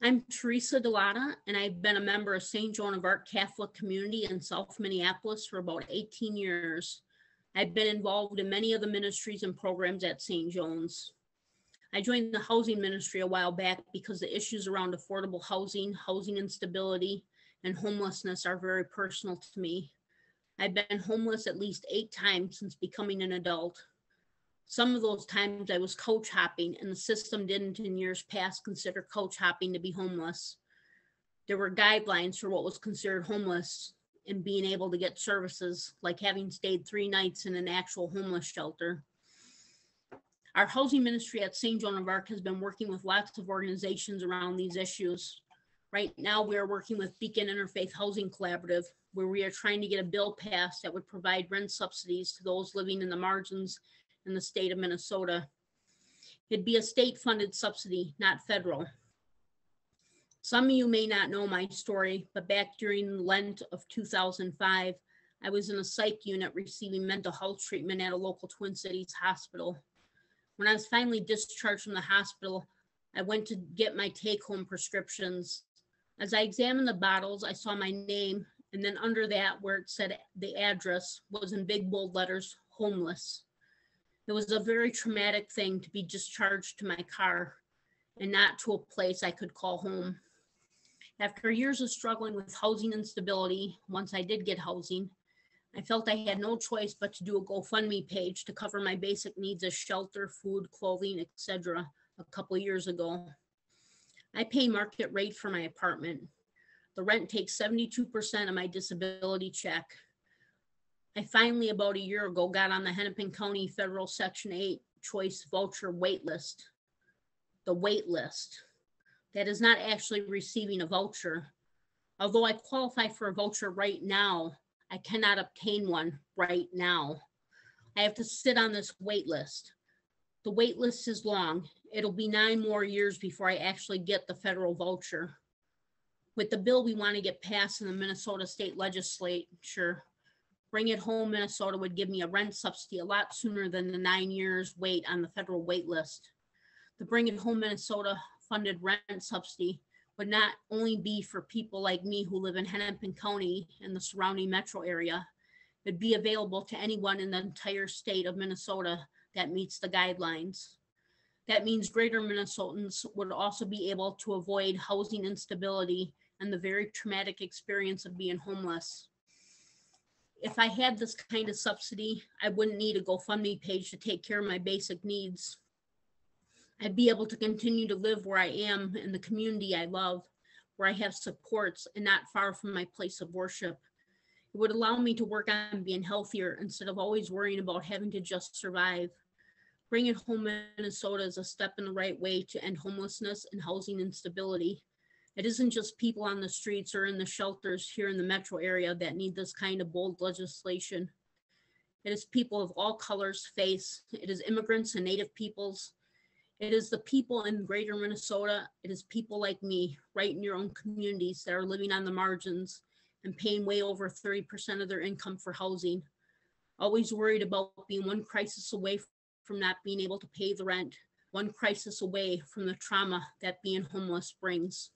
I'm Theresa Dolata, and I've been a member of St. Joan of Arc Catholic Community in South Minneapolis for about 18 years. I've been involved in many of the ministries and programs at St. John's. I joined the housing ministry a while back because the issues around affordable housing, housing instability, and homelessness are very personal to me. I've been homeless at least 8 times since becoming an adult. Some of those times I was couch hopping, and the system didn't in years past consider couch hopping to be homeless. There were guidelines for what was considered homeless and being able to get services, like having stayed 3 nights in an actual homeless shelter. Our housing ministry at St. Joan of Arc has been working with lots of organizations around these issues. Right now, we are working with Beacon Interfaith Housing Collaborative, where we are trying to get a bill passed that would provide rent subsidies to those living in the margins in the state of Minnesota. It'd be a state-funded subsidy, not federal. Some of you may not know my story, but back during Lent of 2005, I was in a psych unit receiving mental health treatment at a local Twin Cities hospital. When I was finally discharged from the hospital, I went to get my take-home prescriptions. As I examined the bottles, I saw my name, and then under that, where it said the address, was in big bold letters, homeless. It was a very traumatic thing to be discharged to my car and not to a place I could call home. After years of struggling with housing instability, once I did get housing, I felt I had no choice but to do a GoFundMe page to cover my basic needs as shelter, food, clothing, etc. a couple of years ago. I pay market rate for my apartment. The rent takes 72% of my disability check. I finally, about a year ago, got on the Hennepin County Federal Section 8 Choice Voucher wait list. The wait list. That is not actually receiving a voucher. Although I qualify for a voucher right now, I cannot obtain one right now. I have to sit on this wait list. The wait list is long. It'll be 9 more years before I actually get the federal voucher. With the bill we want to get passed in the Minnesota State Legislature, Bring It Home Minnesota would give me a rent subsidy a lot sooner than the 9 years wait on the federal wait list. The Bring It Home Minnesota funded rent subsidy would not only be for people like me who live in Hennepin County and the surrounding metro area, it'd be available to anyone in the entire state of Minnesota that meets the guidelines. That means greater Minnesotans would also be able to avoid housing instability and the very traumatic experience of being homeless. If I had this kind of subsidy, I wouldn't need a GoFundMe page to take care of my basic needs. I'd be able to continue to live where I am in the community I love, where I have supports and not far from my place of worship. It would allow me to work on being healthier instead of always worrying about having to just survive. Bring It Home Minnesota is a step in the right way to end homelessness and housing instability. It isn't just people on the streets or in the shelters here in the metro area that need this kind of bold legislation. It is people of all colors, faiths. It is immigrants and Native peoples. It is the people in greater Minnesota. It is people like me, right in your own communities, that are living on the margins and paying way over 30% of their income for housing. Always worried about being one crisis away from not being able to pay the rent, one crisis away from the trauma that being homeless brings.